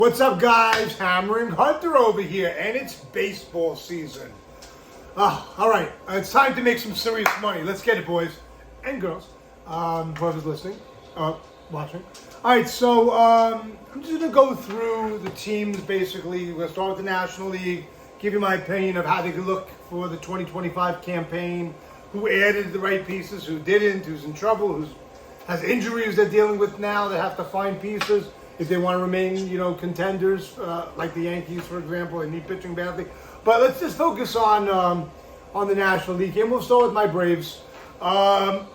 What's up, guys? Hammering Hunter over here, and it's baseball season. All right, it's time to make some serious money. Let's get it, boys and girls. Whoever's listening, watching. All right, so I'm just gonna go through the teams. Basically, we're gonna start with the National League. Give you my opinion of how they could look for the 2025 campaign. Who added the right pieces? Who didn't? Who's in trouble? Who has injuries they're dealing with now? They have to find pieces if they want to remain, contenders, like the Yankees, for example. They need pitching badly. But let's just focus on the National League game. We'll start with my Braves. The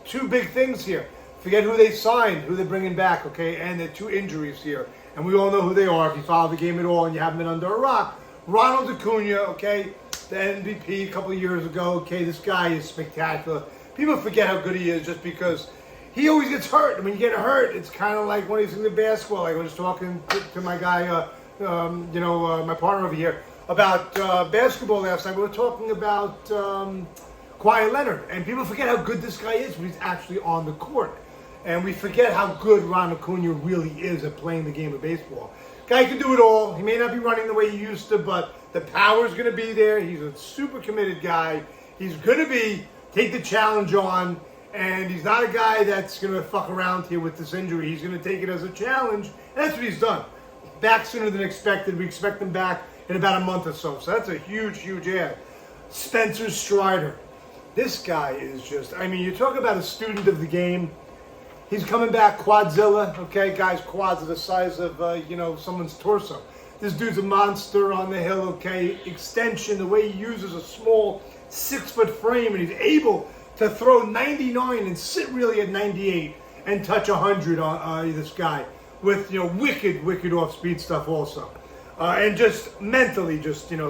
two big things here. Forget who they signed, who they're bringing back, okay? And the two injuries here. And we all know who they are if you follow the game at all and you haven't been under a rock. Ronald Acuna, okay? The MVP a couple of years ago. Okay, this guy is spectacular. People forget how good he is just because he always gets hurt. And when you get hurt, it's kind of like when he's in the basketball. Like I was talking to my guy, my partner over here, about basketball last night. We were talking about Kawhi Leonard. And people forget how good this guy is when he's actually on the court. And we forget how good Ron Acuna really is at playing the game of baseball. Guy can do it all. He may not be running the way he used to, but the power's going to be there. He's a super committed guy. He's going to take the challenge on. And he's not a guy that's going to fuck around here with this injury. He's going to take it as a challenge. And that's what he's done. Back sooner than expected. We expect him back in about a month or so. So that's a huge, huge add. Spencer Strider. This guy is just, you talk about a student of the game. He's coming back quadzilla. Okay, guys, quads are the size of, someone's torso. This dude's a monster on the hill, okay? Extension, the way he uses a small 6-foot frame, and he's able to throw 99 and sit really at 98 and touch 100 on this guy with, wicked off-speed stuff also. And just mentally,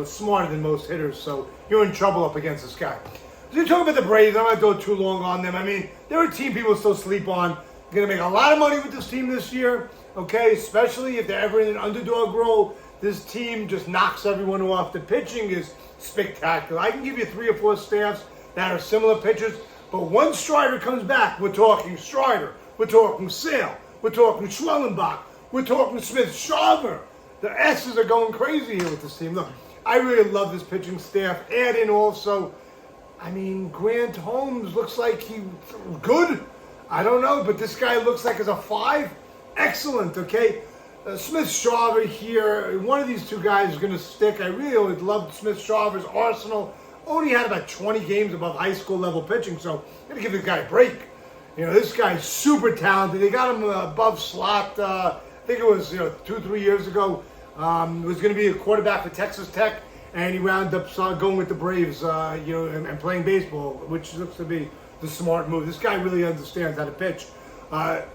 smarter than most hitters, so you're in trouble up against this guy. So you talk about the Braves, I'm not going to go too long on them. They're a team people still sleep on. They're going to make a lot of money with this team this year, okay? Especially if they're ever in an underdog role. This team just knocks everyone off. The pitching is spectacular. I can give you 3 or 4 staffs that are similar pitchers, but once Strider comes back, we're talking Strider, we're talking Sale, we're talking Schwellenbach, we're talking Smith-Shawver. The S's are going crazy here with this team. Look, I really love this pitching staff. Add in also, Grant Holmes looks like he's good. I don't know, but this guy looks like he's a 5. Excellent, okay? Smith-Shawver here. One of these two guys is going to stick. I really would love Smith-Shawver's arsenal. Only had about 20 games above high school level pitching, so I'm going to give this guy a break. This guy's super talented. They got him above slot, I think it was 2-3 years ago. He was going to be a quarterback for Texas Tech, and he wound up going with the Braves, and playing baseball, which looks to be the smart move. This guy really understands how to pitch.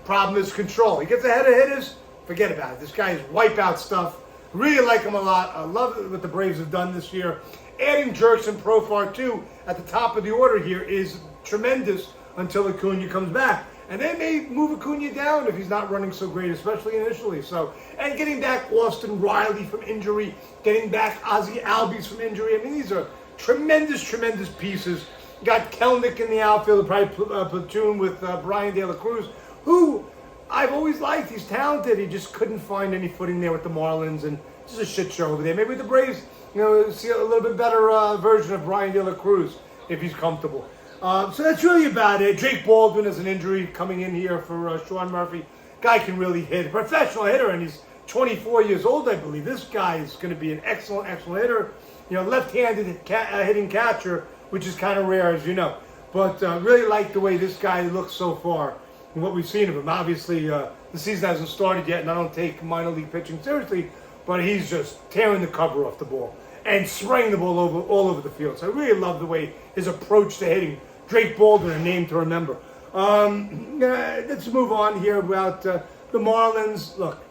Problem is control. He gets ahead of hitters, forget about it. This guy is wipeout stuff. Really like him a lot. I love what the Braves have done this year. Adding Jerks and Profar too at the top of the order here is tremendous until Acuna comes back. And they may move Acuna down if he's not running so great, especially initially. So, and getting back Austin Riley from injury, getting back Ozzie Albies from injury. These are tremendous, tremendous pieces. You got Kelnick in the outfield, probably platoon with Brian De La Cruz, who I've always liked. He's talented. He just couldn't find any footing there with the Marlins, and it's just a shit show over there. Maybe with the Braves, see a little bit better version of Brian De La Cruz if he's comfortable. So that's really about it. Jake Baldwin has an injury coming in here for Sean Murphy. Guy can really hit. A professional hitter, and he's 24 years old, I believe. This guy is going to be an excellent, excellent hitter. Left-handed hitting catcher, which is kind of rare, as you know. But really like the way this guy looks so far and what we've seen of him. Obviously, the season hasn't started yet, and I don't take minor league pitching seriously, but he's just tearing the cover off the ball and spraying the ball all over the field. So I really love the way his approach to hitting. Drake Baldwin, a name to remember. Let's move on here about the Marlins. Look,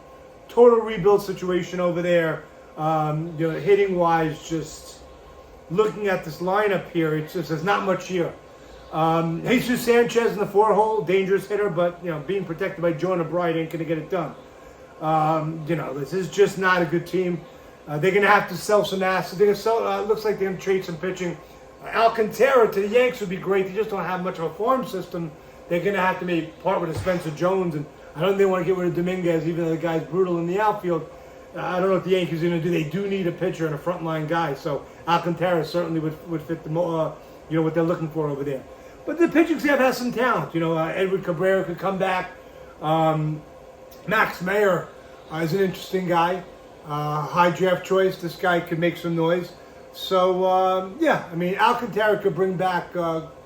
total rebuild situation over there. Hitting-wise, just looking at this lineup here, it's just there's not much here. Jesus Sanchez in the 4-hole, dangerous hitter, but being protected by Jonah Bright ain't going to get it done. This is just not a good team. They're going to have to sell some assets. They're going to sell. Looks like they're going to trade some pitching. Alcantara to the Yanks would be great. They just don't have much of a farm system. They're going to have to maybe part with a Spencer Jones, and I don't think they want to get rid of Dominguez, even though the guy's brutal in the outfield. I don't know what the Yankees are going to do. They do need a pitcher and a frontline guy, so Alcantara certainly would fit the what they're looking for over there. But the pitching staff has some talent. Edward Cabrera could come back. Max Meyer is an interesting guy. High draft choice. This guy could make some noise. So, Alcantara could bring back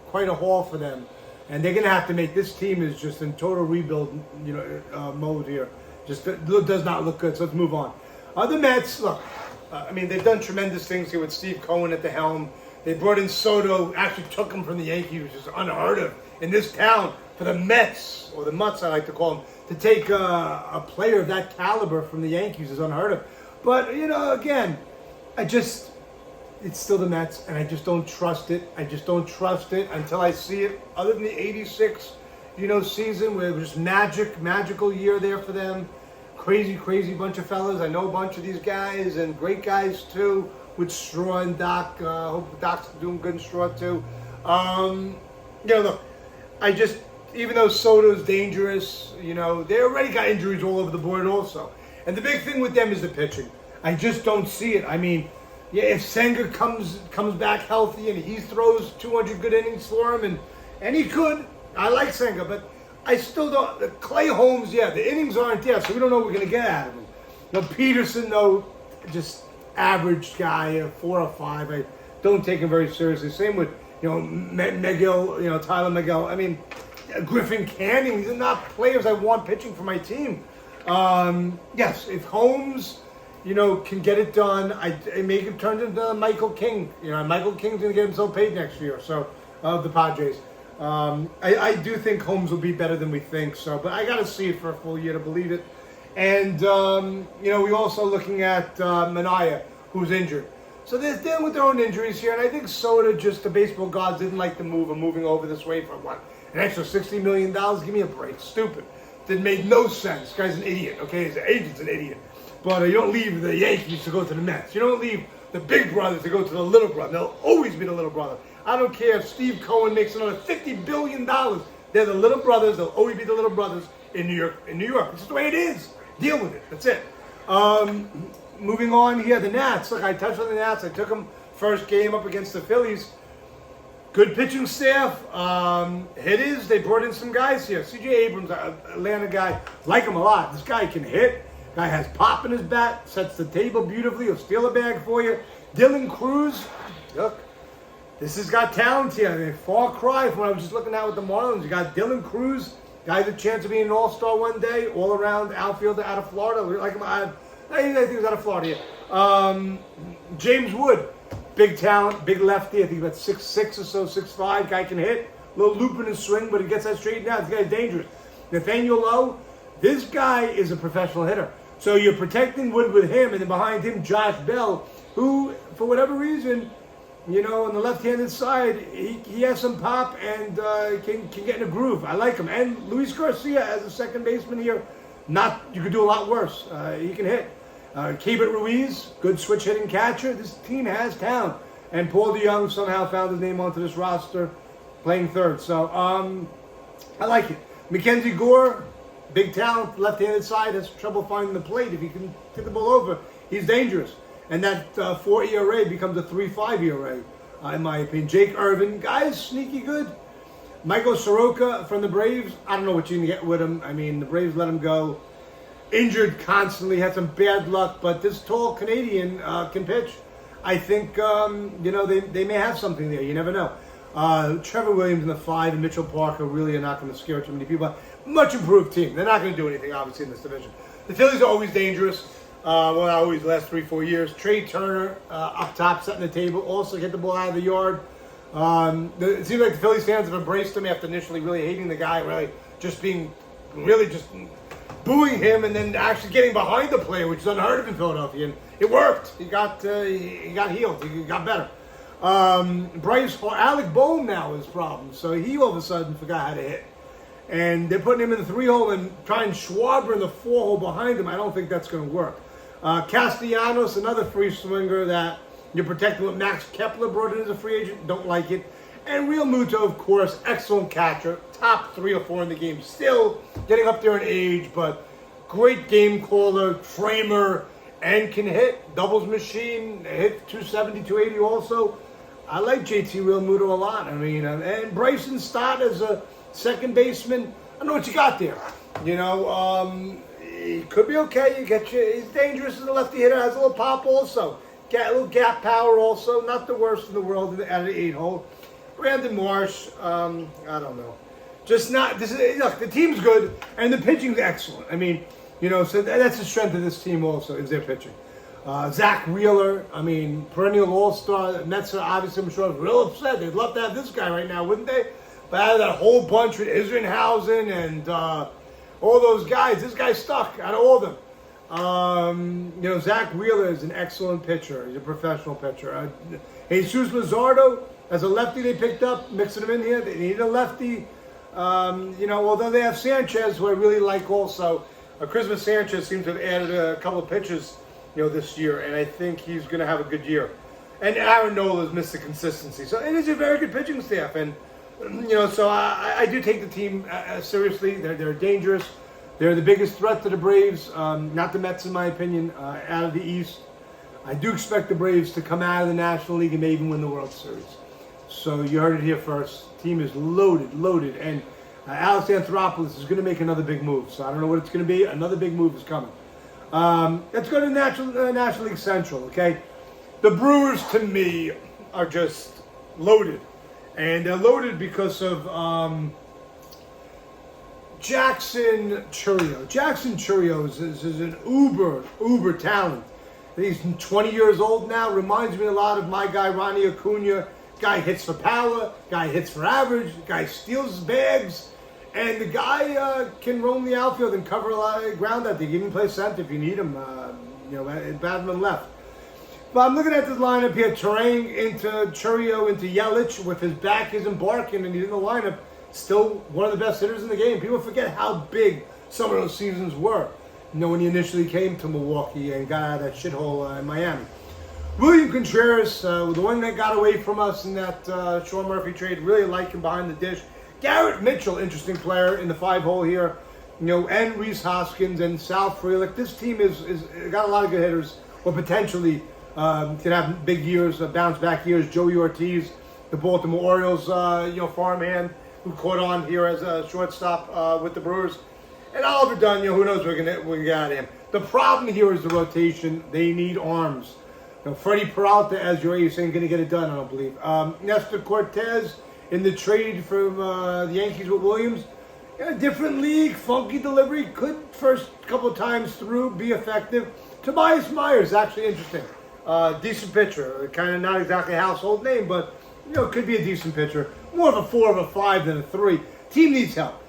quite a haul for them. And they're going to have to make this team is just in total rebuild mode here. Just does not look good. So let's move on. The Mets, look, they've done tremendous things here with Steve Cohen at the helm. They brought in Soto, actually took him from the Yankees, which is unheard of in this town, for the Mets, or the Mutts I like to call them, to take a player of that caliber from the Yankees is unheard of. But, again, it's still the Mets, and I just don't trust it. I just don't trust it until I see it. Other than the 86, season where it was just magical year there for them. Crazy bunch of fellas. I know a bunch of these guys, and great guys too, with Straw and Doc. Hope Doc's doing good in Straw too. Look, even though Soto's dangerous, they already got injuries all over the board also. And the big thing with them is the pitching. I just don't see it. If Senga comes back healthy and he throws 200 good innings for him, and he could, I like Senga, but I still don't. Clay Holmes, the innings aren't there, so we don't know what we're going to get out of him. Peterson, though, just average guy, 4 or 5. I don't take him very seriously. Same with, Miguel, Tyler Miguel. Griffin Canning, these are not players I want pitching for my team. Yes, if Holmes, can get it done, I make him turn into Michael King. Michael King's going to get himself paid next year, so, the Padres. I do think Holmes will be better than we think, but I got to see it for a full year to believe it. And, we're also looking at Manaea, who's injured. So they're dealing with their own injuries here, and I think Soda, just the baseball gods, didn't like the move of moving over this way for an extra $60 million? Give me a break. Stupid. That made no sense. This guy's an idiot, okay? His agent's an idiot. But you don't leave the Yankees to go to the Mets. You don't leave the big brothers to go to the little brother. They'll always be the little brother. I don't care if Steve Cohen makes another $50 billion. They're the little brothers. They'll always be the little brothers in New York. This is the way it is. Deal with it. That's it. Moving on here, the Nats. Look, I touched on the Nats. I took them first game up against the Phillies. Good pitching staff. Hitters, they brought in some guys here. C.J. Abrams, Atlanta guy. Like him a lot. This guy can hit. Guy has pop in his bat. Sets the table beautifully. He'll steal a bag for you. Dylan Cruz. Look. This has got talent here. Far cry from what I was just looking at with the Marlins. You got Dylan Cruz, guy has a chance of being an all-star one day, all-around outfielder out of Florida. Like him, I think he was out of Florida. James Wood, big talent, big lefty. I think about 6'6" or so, 6'5". Guy can hit. A little loop in his swing, but he gets that straightened out. This guy's dangerous. Nathaniel Lowe, this guy is a professional hitter. So you're protecting Wood with him, and then behind him, Josh Bell, who, for whatever reason, on the left-handed side, he has some pop and can get in a groove. I like him. And Luis Garcia as a second baseman here, you could do a lot worse. He can hit. Keibert Ruiz, good switch-hitting catcher. This team has talent. And Paul DeYoung somehow found his name onto this roster, playing third. So, I like it. Mackenzie Gore, big talent, left-handed side, has trouble finding the plate. If he can get the ball over, he's dangerous. And that 4 ERA becomes a 3.5 ERA, in my opinion. Jake Irvin, guys, sneaky good. Michael Soroka from the Braves, I don't know what you can get with him. The Braves let him go. Injured constantly, had some bad luck, but this tall Canadian can pitch. I think, they may have something there. You never know. Trevor Williams in the 5 and Mitchell Parker really are not going to scare too many people. Much improved team. They're not going to do anything, obviously, in this division. The Phillies are always dangerous. Always the last 3-4 years. Trey Turner up top, setting the table. Also get the ball out of the yard. It seems like the Phillies fans have embraced him after initially really hating the guy, really just booing him, and then actually getting behind the player, which is unheard of in Philadelphia. And it worked. He got healed. He got better. Alec Bohm now is his problem. So he all of a sudden forgot how to hit. And they're putting him in the 3-hole and trying Schwarber in the 4-hole behind him. I don't think that's going to work. Castellanos, another free swinger that you're protecting what Max Kepler brought in as a free agent. Don't like it. And Real Muto, of course, excellent catcher, top 3 or 4 in the game, still getting up there in age, but great game caller, framer, and can hit. Doubles machine, hit 270, 280 also. I like JT Real Muto a lot. I mean, and Bryson Stott as a second baseman, I know what you got there. You know, he could be okay. He's dangerous as a lefty hitter, has a little pop also. Got a little gap power also, not the worst in the world out of the 8-hole. Brandon Marsh, I don't know. Just not, look, the team's good, and the pitching's excellent. I mean, you know, so that's the strength of this team also, is their pitching. Zach Wheeler, I mean, perennial all-star. Mets are obviously, I'm sure, real upset. They'd love to have this guy right now, wouldn't they? But out of that whole bunch with Isringhausen and all those guys, this guy's stuck out of all of them. You know, Zach Wheeler is an excellent pitcher. He's a professional pitcher. Jesus Luzardo, as a lefty they picked up, mixing him in here. They need a lefty. You know, although they have Sanchez, who I really like also. Christmas Sanchez seems to have added a couple of pitches, you know, this year, and I think he's going to have a good year. And Aaron Nola's missed the consistency. So it is a very good pitching staff, and you know, so I do take the team seriously. They're dangerous. They're the biggest threat to the Braves, not the Mets in my opinion, out of the East. I do expect the Braves to come out of the National League and maybe even win the World Series. So you heard it here first. Team is loaded, and Alex Anthopoulos is going to make another big move. So I don't know what it's going to be. Another big move is coming. Let's go to National League Central, okay? The Brewers, to me, are just loaded. And they're loaded because of Jackson Chourio. Jackson Chourio is an uber talent. He's 20 years old now. Reminds me a lot of my guy, Ronnie Acuna. Guy hits for power. Guy hits for average. Guy steals bags. And the guy can roam the outfield and cover a lot of ground out there. He can play center if you need him, you know, Batman left. But I'm looking at this lineup here. Terang into Chourio into Yelich with his back isn't barking and he's in the lineup. Still one of the best hitters in the game. People forget how big some of those seasons were. You know, when he initially came to Milwaukee and got out of that shithole in Miami. William Contreras, the one that got away from us in that Sean Murphy trade, really like him behind the dish. Garrett Mitchell, interesting player in the 5-hole here. You know, and Rhys Hoskins and Sal Frelick. This team is got a lot of good hitters, or potentially can have big years, bounce back years. Joey Ortiz, the Baltimore Orioles, you know, farmhand who caught on here as a shortstop with the Brewers. And Oliver Dunn, you know, who knows what we got out of him. The problem here is the rotation. They need arms. You know, Freddie Peralta, as you're saying, going to get it done, I don't believe. Nestor Cortez in the trade from the Yankees with Williams. Yeah, different league, funky delivery. Could first couple of times through be effective. Tobias Myers, actually interesting. Decent pitcher. Kind of not exactly a household name, but, you know, could be a decent pitcher. More of a 4 of a 5 than a 3. Team needs help.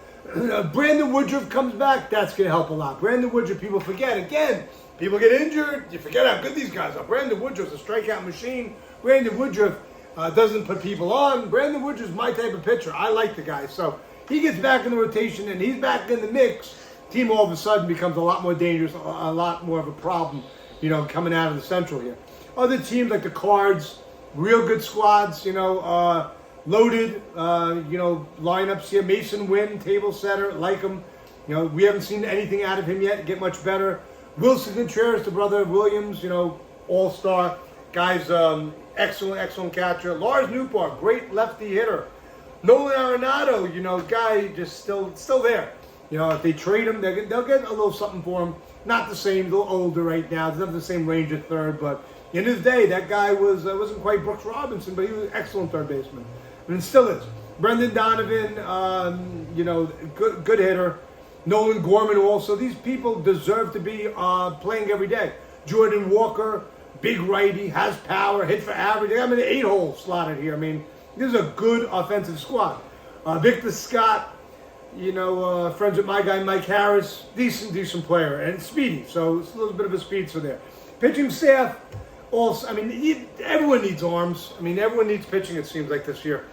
Brandon Woodruff comes back, that's going to help a lot. Brandon Woodruff, people forget. Again, people get injured, you forget how good these guys are. Brandon Woodruff's a strikeout machine. Brandon Woodruff doesn't put people on. Brandon Woodruff's my type of pitcher. I like the guy. So he gets back in the rotation and he's back in the mix. Team all of a sudden becomes a lot more dangerous, a lot more of a problem, you know, coming out of the Central here. Other teams like the Cards, real good squads, you know, loaded, you know, lineups here. Mason Wynn, table setter, like him. You know, we haven't seen anything out of him yet. Get much better. Wilson Contreras, the brother of Williams, you know, all-star. Guy's excellent catcher. Lars Nootbaar, great lefty hitter. Nolan Arenado, you know, guy just still there. You know, if they trade him, they'll get a little something for him. Not the same, a little older right now. Doesn't have the same range at third, but in his day, that guy wasn't quite Brooks Robinson, but he was an excellent third baseman. And still is. Brendan Donovan, you know, good hitter. Nolan Gorman also. These people deserve to be playing every day. Jordan Walker, big righty, has power, hit for average. They have him in the 8-hole slotted here. I mean, this is a good offensive squad. Victor Scott, you know, friends with my guy Mike Harris, decent player, and speedy. So it's a little bit of a speedster there. Pitching staff, also, I mean, everyone needs arms. I mean, everyone needs pitching, it seems like this year.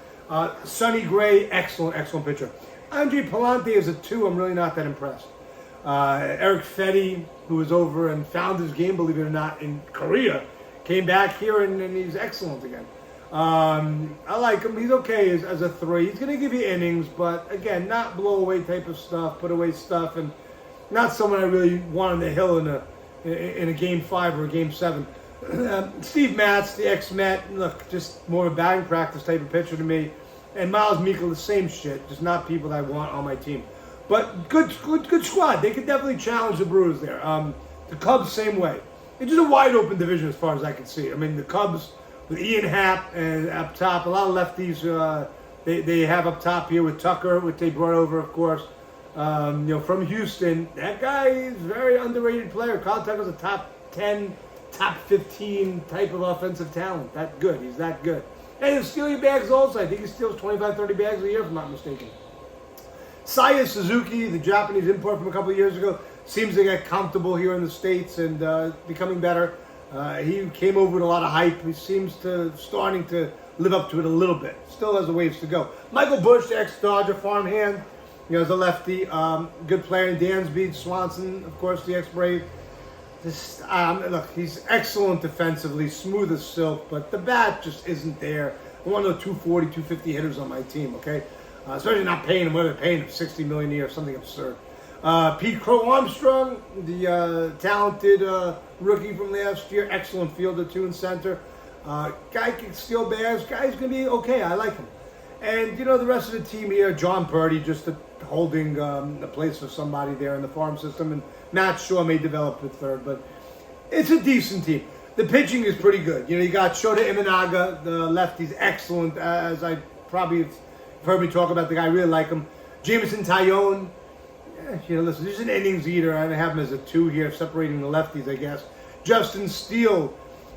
Sonny Gray, excellent pitcher. Andre Palante is a 2. I'm really not that impressed. Eric Fetty, who was over and found his game, believe it or not, in Korea, came back here and he's excellent again. I like him. He's okay as a 3. He's going to give you innings, but again, not blow away type of stuff, put away stuff, and not someone I really want on the hill in a game 5 or a game 7. Steve Matz, the ex-Met, look, just more of a batting practice type of pitcher to me. And Miles Meikle, the same shit, just not people that I want on my team. But good squad. They could definitely challenge the Brewers there. The Cubs, same way. It's just a wide open division as far as I can see. I mean, the Cubs with Ian Happ and up top, a lot of lefties they have up top here with Tucker, which they brought over, of course. From Houston, that guy is a very underrated player. Kyle Tucker's a top 10, top 15 type of offensive talent. That good. He's that good. And he'll steal your bags also. I think he steals 25, 30 bags a year, if I'm not mistaken. Saya Suzuki, the Japanese import from a couple of years ago, seems to get comfortable here in the States and becoming better. He came over with a lot of hype. He seems to starting to live up to it a little bit. Still has a ways to go. Michael Bush, the ex-Dodger farmhand, as a lefty, good player. Dansby Swanson, of course, the ex-Brave. Look, he's excellent defensively, smooth as silk, but the bat just isn't there. I want those 240, 250 hitters on my team, okay? Especially not paying him, whether they're paying him $60 million a year, something absurd. Pete Crow Armstrong, the talented rookie from last year, excellent fielder, 2 in center. Guy can steal bags. Guy's going to be okay. I like him. And, the rest of the team here, John Purdy, just holding a place for somebody there in the farm system. And Matt Shaw may develop at third, but it's a decent team. The pitching is pretty good. You got Shota Imanaga, the lefty's excellent, as I probably have heard me talk about the guy. I really like him. Jameson Tyone, listen, he's an innings eater. I have him as a 2 here, separating the lefties, I guess. Justin Steele,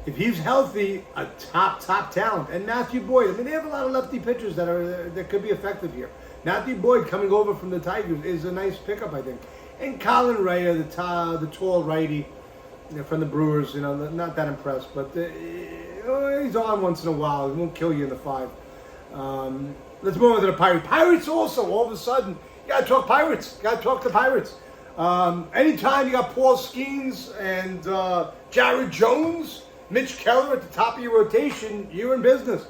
if he's healthy, a top talent. And Matthew Boyd. I mean, they have a lot of lefty pitchers that could be effective here. Matthew Boyd coming over from the Tigers is a nice pickup, I think. And Colin Rea, the tall righty from the Brewers, not that impressed, but he's on once in a while. He won't kill you in the 5. Let's move on to the Pirates. Pirates also, all of a sudden, you got to talk Pirates. You got to talk the Pirates. Anytime you got Paul Skeens and Jared Jones, Mitch Keller at the top of your rotation, you're in business.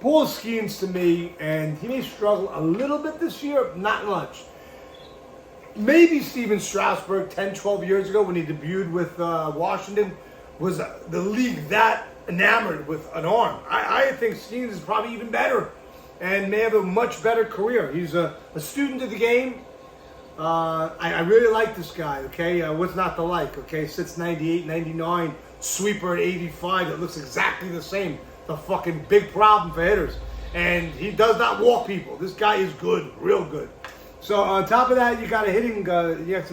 Paul Skeens to me, and he may struggle a little bit this year, not much. Maybe Steven Strasburg 10, 12 years ago when he debuted with Washington was the league that enamored with an arm. I think Skeens is probably even better and may have a much better career. He's a student of the game. I really like this guy, okay? What's not to like, okay? Sits 98, 99, sweeper at 85. It looks exactly the same. The fucking big problem for hitters. And he does not walk people. This guy is good, real good. So on top of that, you got some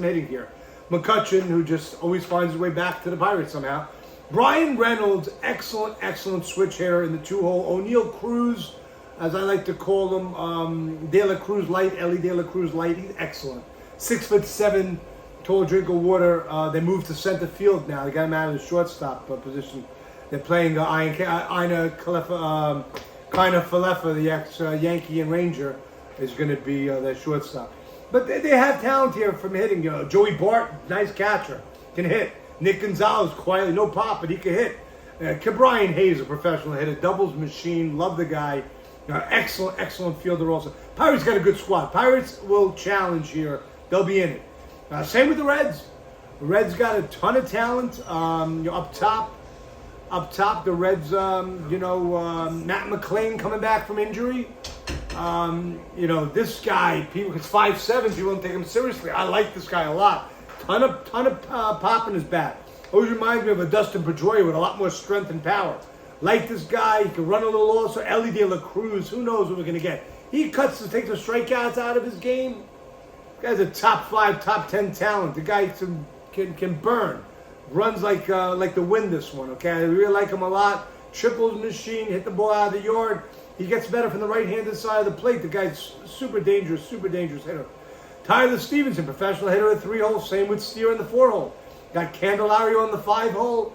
hitting here. McCutcheon, who just always finds his way back to the Pirates somehow. Brian Reynolds, excellent switch hitter in the 2-hole. O'Neal Cruz, as I like to call him, De La Cruz Light, Ellie De La Cruz Light. He's excellent. 6'7", tall drink of water. They moved to center field now. They got him out of the shortstop position. They're playing Ina Falefa, the ex-Yankee and Ranger, is going to be their shortstop. But they have talent here from hitting. Joey Bart, nice catcher, can hit. Nick Gonzalez, quietly, no pop, but he can hit. Brian Hayes, a professional hitter, doubles machine, love the guy. Excellent fielder also. Pirates got a good squad. Pirates will challenge here. They'll be in it. Same with the Reds. The Reds got a ton of talent. Up top, the Reds, Matt McClain coming back from injury. This guy, people, it's 5'7", people don't take him seriously. I like this guy a lot. Ton of pop in his bat. Always reminds me of a Dustin Pedroia with a lot more strength and power. Like this guy, he can run a little also. Ellie De La Cruz, who knows what we're going to get. He takes the strikeouts out of his game. This guy's a top 5, top 10 talent. The guy can burn. Runs like the wind, this one, okay? I really like him a lot. Triples machine, hit the ball out of the yard. He gets better from the right-handed side of the plate. The guy's super dangerous hitter. Tyler Stevenson, professional hitter at 3-hole. Same with Steer in the 4-hole. Got Candelario on the 5-hole.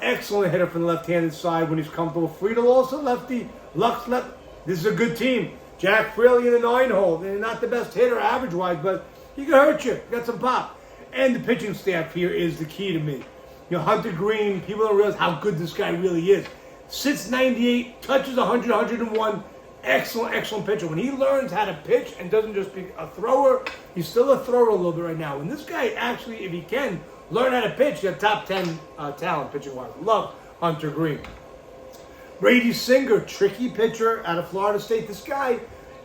Excellent hitter from the left-handed side when he's comfortable. Friedel also lefty. Lux left. This is a good team. Jack Fraley in the 9-hole. They're not the best hitter average-wise, but he can hurt you. Got some pop. And the pitching staff here is the key to me. Hunter Green, people don't realize how good this guy really is. sits 98, touches 100, 101. Excellent, excellent pitcher. When he learns how to pitch and doesn't just be a thrower, he's still a thrower a little bit right now. When this guy actually, if he can learn how to pitch, he's got top 10 talent pitching-wise. Love Hunter Green. Brady Singer, tricky pitcher out of Florida State. This guy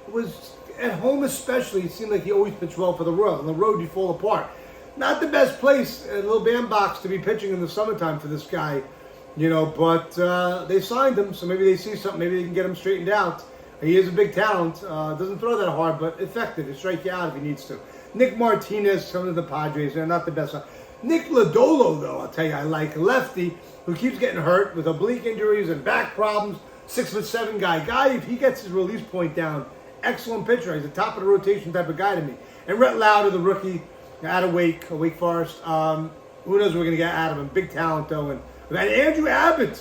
was, at home especially, it seemed like he always pitched well for the Royals. On the road, you fall apart. Not the best place, a little bandbox to be pitching in the summertime for this guy, you know, but they signed him, so maybe they see something. Maybe they can get him straightened out. He is a big talent. Doesn't throw that hard, but effective. He'll strike you out if he needs to. Nick Martinez, coming to the Padres. They're not the best. Nick Lodolo, though, I'll tell you, I like. Lefty, who keeps getting hurt with oblique injuries and back problems. 6'7" guy. If he gets his release point down, excellent pitcher. He's a top of the rotation type of guy to me. And Rhett Lauder, the rookie, out of Wake Forest. Who knows what we're going to get out of him. Big talent, though. And Andrew Abbott.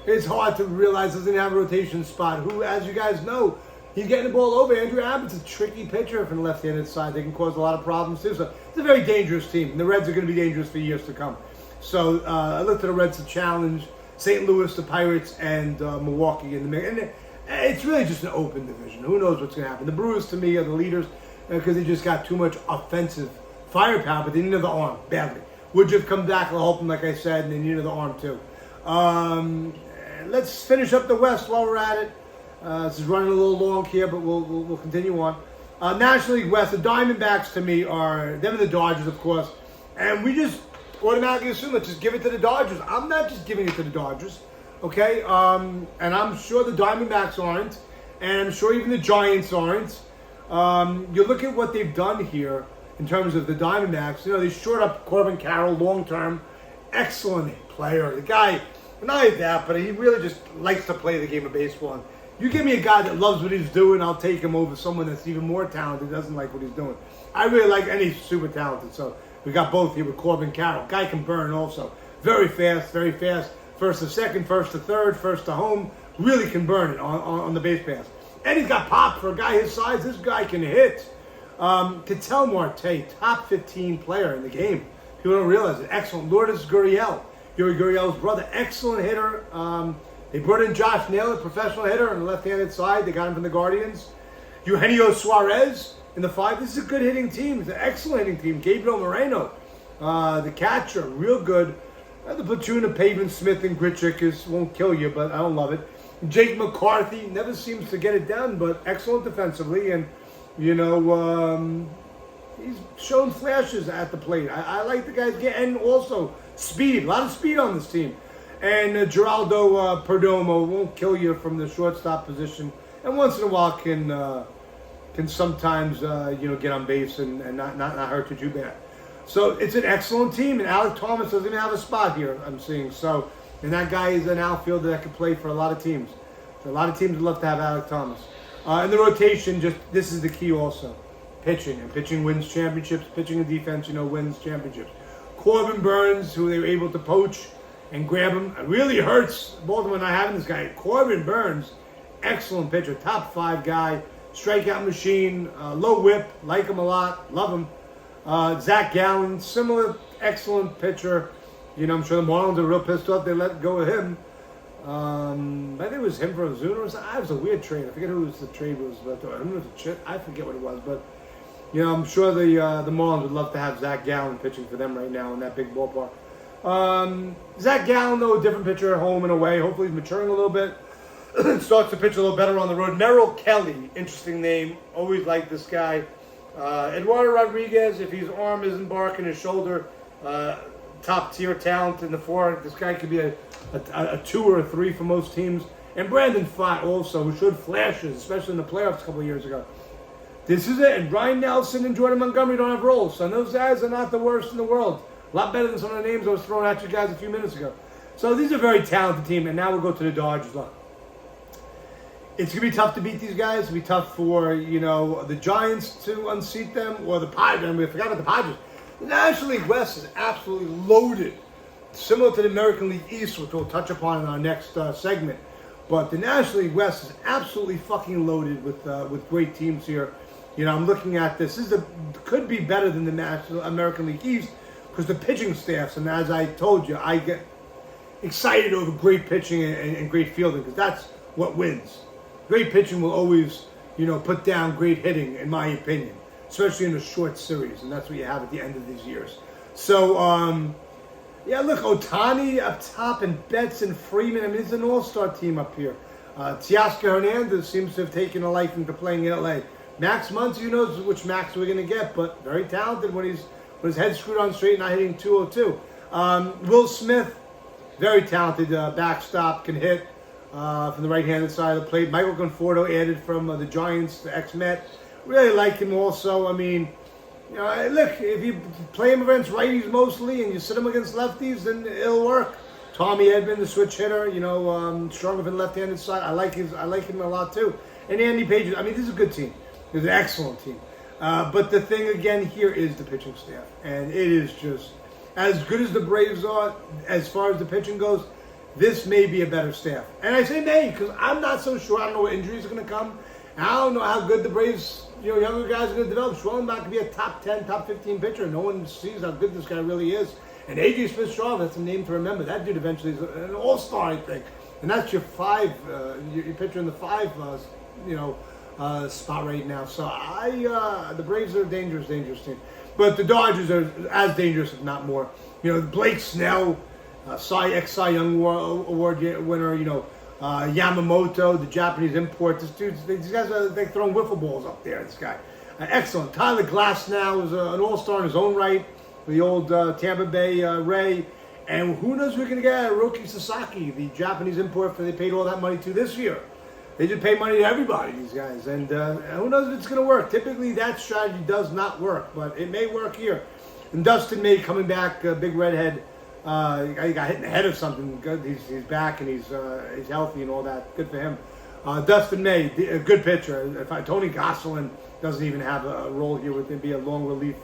It's hard to realize doesn't have a rotation spot. Who, as you guys know, he's getting the ball over. Andrew Abbott's a tricky pitcher from the left-handed side. They can cause a lot of problems too. So it's a very dangerous team. And the Reds are going to be dangerous for years to come. So I look to the Reds to challenge St. Louis, the Pirates, and Milwaukee in the mix. And it's really just an open division. Who knows what's going to happen? The Brewers, to me, are the leaders because they just got too much offensive firepower, but they need another arm badly. Woodruff come back, I'll help them, like I said, and they need another arm too. Let's finish up the West while we're at it. This is running a little long here, but we'll continue on. National League West, the Diamondbacks to me are them and the Dodgers, of course. And we just automatically assume let's just give it to the Dodgers. I'm not just giving it to the Dodgers, okay? And I'm sure the Diamondbacks aren't, and I'm sure even the Giants aren't. You look at what they've done here in terms of the Diamondbacks. You know, they shored up Corbin Carroll long term. Excellent player. The guy, not only that, but he really just likes to play the game of baseball. And you give me a guy that loves what he's doing, I'll take him over someone that's even more talented, doesn't like what he's doing. I really like any super talented. So we got both here with Corbin Carroll. Guy can burn also. Very fast, very fast. First to second, first to third, first to home. Really can burn it on the base pass. And he's got pop for a guy his size. This guy can hit. Ketel Marte, top 15 player in the game. People don't realize it. Excellent. Lourdes Gurriel, Yuri Gurriel's brother. Excellent hitter. They brought in Josh Naylor, professional hitter on the left-handed side. They got him from the Guardians. Eugenio Suarez in the 5. This is a good hitting team. It's an excellent hitting team. Gabriel Moreno, the catcher, real good. The platoon of Pavin Smith and Grichuk won't kill you, but I don't love it. Jake McCarthy never seems to get it done, but excellent defensively. And, you know, he's shown flashes at the plate. I like the guys getting also speed. A lot of speed on this team. And Geraldo Perdomo won't kill you from the shortstop position. And once in a while can sometimes, get on base and not hurt you too bad. So it's an excellent team. And Alec Thomas doesn't even have a spot here, I'm seeing. So, and that guy is an outfielder that can play for a lot of teams. So a lot of teams would love to have Alec Thomas. And the rotation, this is the key also. Pitching. And pitching wins championships. Pitching and defense, wins championships. Corbin Burns, who they were able to poach and grab him. It really hurts Baltimore not having this guy. Corbin Burns, excellent pitcher. Top 5 guy. Strikeout machine. Low whip. Like him a lot. Love him. Zach Gallen, similar, excellent pitcher. I'm sure the Marlins are real pissed off they let go of him. I think it was him for Ozuna or something. It was a weird trade. I forget who the trade was. But I forget what it was. But, I'm sure the Marlins would love to have Zach Gallen pitching for them right now in that big ballpark. Zach Gallen, though, a different pitcher at home and away. Hopefully he's maturing a little bit. Starts to pitch a little better on the road. Merrill Kelly, interesting name. Always liked this guy. Eduardo Rodriguez, if his arm isn't barking, his shoulder, top tier talent in the 4. This guy could be a 2 or a 3 for most teams. And Brandon Pfaadt also, who showed flashes, especially in the playoffs a couple of years ago. This is it. And Brian Nelson and Jordan Montgomery don't have roles. So those guys are not the worst in the world. A lot better than some of the names I was throwing at you guys a few minutes ago. So these are a very talented team. And now we'll go to the Dodgers. Look, it's going to be tough to beat these guys. It's going to be tough for, the Giants to unseat them or the Padres. We forgot about the Padres. The National League West is absolutely loaded. Similar to the American League East, which we'll touch upon in our next segment. But the National League West is absolutely fucking loaded with great teams here. I'm looking at this. Could be better than the National American League East because the pitching staffs, and as I told you, excited over great pitching and great fielding, because that's what wins. Great pitching will always, put down great hitting, in my opinion, especially in a short series, and that's what you have at the end of these years. So, yeah, look, Ohtani up top and Betts and Freeman. I mean, it's an all-star team up here. Teoscar Hernandez seems to have taken a liking to playing in LA. Max Muncy, who knows which Max we're going to get, but very talented when he's with his head screwed on straight, not hitting 202. Will Smith, very talented backstop, can hit from the right-handed side of the plate. Michael Conforto added from the Giants, the ex-Met. Really like him also. I mean, look, if you play him against righties mostly and you sit him against lefties, then it'll work. Tommy Edman, the switch hitter, stronger from the left-handed side. I like him a lot too. And Andy Page. I mean, this is a good team. It's an excellent team. But the thing again here is the pitching staff, and it is just as good as the Braves are as far as the pitching goes. This may be a better staff, and I say may because I'm not so sure. I don't know what injuries are going to come. I don't know how good the Braves, younger guys are going to develop. Schwellenbach could be a top 10, top 15 pitcher. No one sees how good this guy really is. And A.J. Smith-Straw, that's a name to remember. That dude eventually is an all-star, I think. And that's your your pitcher in the 5, spot right now. So the Braves are a dangerous team. But the Dodgers are as dangerous, if not more. Blake Snell, Cy Young Award winner, Yamamoto, the Japanese import. These guys are throwing wiffle balls up there, this guy. Excellent. Tyler Glasnow is an all-star in his own right. The old Tampa Bay Ray. And who knows who we're going to get? Hiroki Sasaki, the Japanese import they paid all that money to this year. They just pay money to everybody, these guys. And who knows if it's going to work. Typically, that strategy does not work, but it may work here. And Dustin May coming back, big redhead. He got hit in the head or something. Good. He's back and he's healthy and all that. Good for him. Dustin May, a good pitcher. Tony Gosselin doesn't even have a role here with him, be a long relief,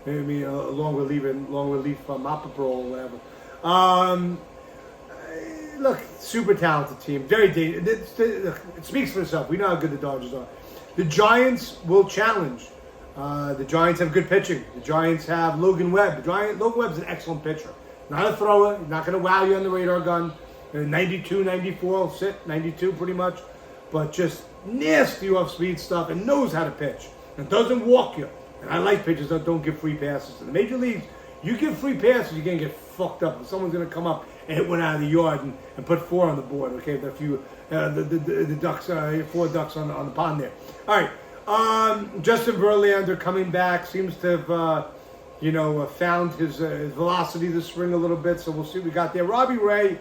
maybe a long relief mop role or whatever. Look, super talented team, very dangerous. It speaks for itself. We know how good the Dodgers are. The Giants will challenge. The Giants have good pitching. The Giants have Logan Webb. Logan Webb's an excellent pitcher. Not a thrower. He's not going to wow you on the radar gun. 92, 94, sit 92 pretty much. But just nasty off-speed stuff and knows how to pitch. And doesn't walk you. And I like pitchers that don't give free passes. In the major leagues, you give free passes, you're going to get fucked up. Someone's going to come up and hit one out of the yard and put 4 on the board. Okay, the few the ducks, 4 ducks on the pond there. All right, Justin Verlander coming back seems to have found his velocity this spring a little bit. So we'll see what we got there. Robbie Ray,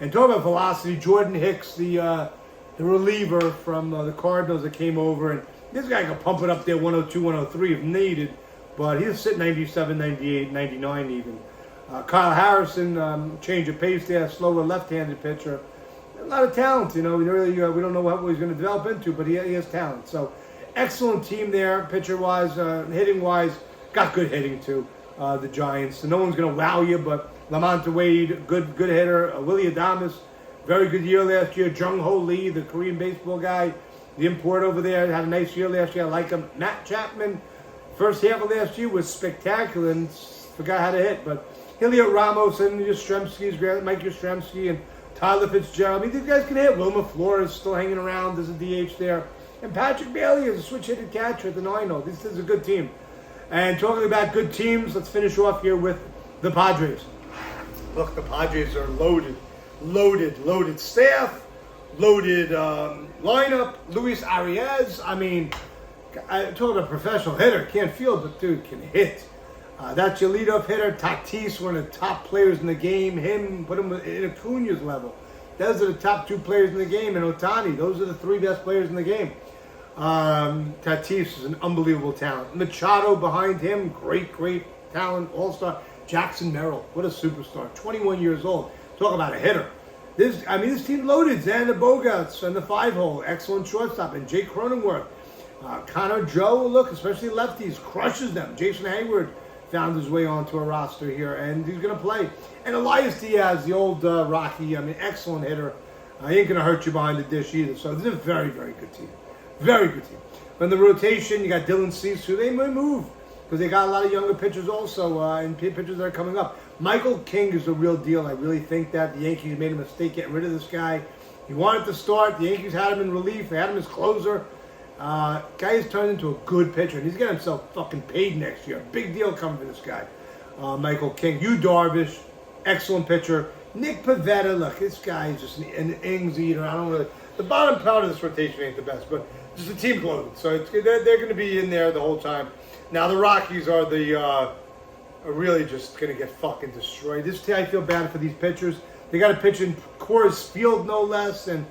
and talking about velocity, Jordan Hicks, the reliever from the Cardinals that came over, and this guy can pump it up there 102, 103 if needed, but he'll sit 97, 98, 99 even. Kyle Harrison, change of pace there, slower left-handed pitcher. A lot of talent, we don't know what he's going to develop into, but he has talent. So, excellent team there, pitcher-wise, hitting-wise. Got good hitting, too, the Giants. So no one's going to wow you, but Lamonte Wade, good hitter. Willie Adames, very good year last year. Jung Ho Lee, the Korean baseball guy, the import over there, had a nice year last year. I like him. Matt Chapman, first half of last year was spectacular and forgot how to hit, but Heliot Ramos and Mike Yastrzemski and Tyler Fitzgerald. I mean, these guys can hit. Wilmer Flores still hanging around as a DH there. And Patrick Bailey is a switch-hitted catcher at the 9-0. This is a good team. And talking about good teams, let's finish off here with the Padres. Look, the Padres are loaded staff, loaded lineup. Luis Arias, I mean, I talk about a professional hitter. Can't field, but dude can hit. That's your leadoff hitter, Tatis, one of the top players in the game. Put him in Acuna's level. Those are the top 2 players in the game, and Ohtani. Those are the 3 best players in the game. Tatis is an unbelievable talent. Machado behind him, great talent, all-star. Jackson Merrill, what a superstar, 21 years old. Talk about a hitter. This team loaded. Xander Bogaerts and the 5-hole, excellent shortstop, and Jake Cronenworth. Connor Joe, look, especially lefties, crushes them. Jason Hayward found his way onto a roster here, and he's going to play. And Elias Diaz, the old Rocky, excellent hitter. He ain't going to hurt you behind the dish either. So this is a very, very good team. Very good team. In the rotation, you got Dylan Cease, who they may move. because they got a lot of younger pitchers also, and pitchers that are coming up. Michael King is the real deal. I really think that the Yankees made a mistake getting rid of this guy. He wanted to start. The Yankees had him in relief. They had him as closer. Guy has turned into a good pitcher, and he's getting himself fucking paid next year. Big deal coming for this guy. Michael King. Yu Darvish, excellent pitcher. Nick Pivetta, look, this guy is just an innings eater. I don't really... The bottom part of this rotation ain't the best, but just a team loaded. So they're going to be in there the whole time. Now the Rockies are are really just going to get fucking destroyed. This I feel bad for these pitchers. They got to pitch in Coors Field, no less. And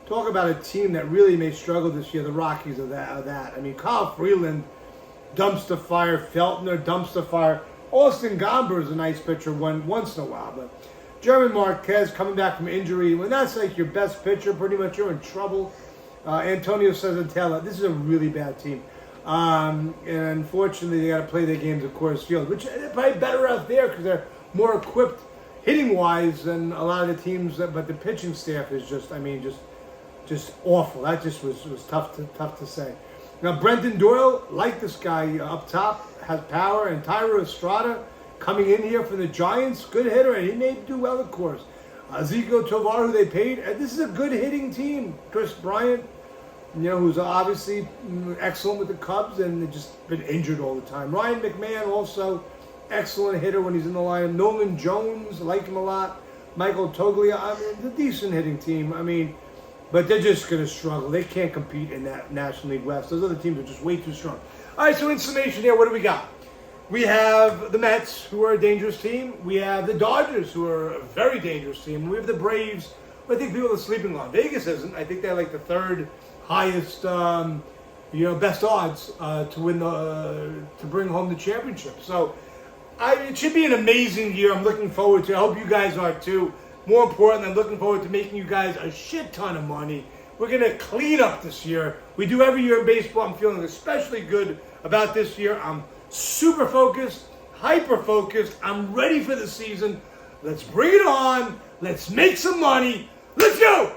talk about a team that really may struggle this year. The Rockies are that. I mean, Kyle Freeland, dumpster fire. Feltner, dumpster fire. Austin Gomber is a nice pitcher once in a while, but German Marquez coming back from injury. When that's like your best pitcher, pretty much you're in trouble. Antonio Senzatella, this is a really bad team. And unfortunately, they got to play their games at Coors Field, which they're probably better out there because they're more equipped hitting-wise than a lot of the teams. But the pitching staff is just awful. That just was tough to say. Now, Brenton Doyle, like this guy up top, has power. And Tyler Estrada coming in here from the Giants, good hitter, and he may do well, of course. Zico Tovar, who they paid. And this is a good hitting team. Chris Bryant, who's obviously excellent with the Cubs and they've just been injured all the time. Ryan McMahon, also excellent hitter when he's in the lineup. Nolan Jones, like him a lot. Michael Toglia, it's a decent hitting team. But they're just going to struggle. They can't compete in that National League West. Those other teams are just way too strong. All right, so in summation here, what do we got? We have the Mets, who are a dangerous team. We have the Dodgers, who are a very dangerous team. We have the Braves, who I think people are sleeping on. Vegas isn't. I think they're like the third highest, best odds to win to bring home the championship. So it should be an amazing year. I'm looking forward to it. I hope you guys are too. More importantly, I'm looking forward to making you guys a shit ton of money. We're going to clean up this year. We do every year in baseball. I'm feeling especially good about this year. I'm super focused, hyper focused. I'm ready for the season. Let's bring it on. Let's make some money. Let's go.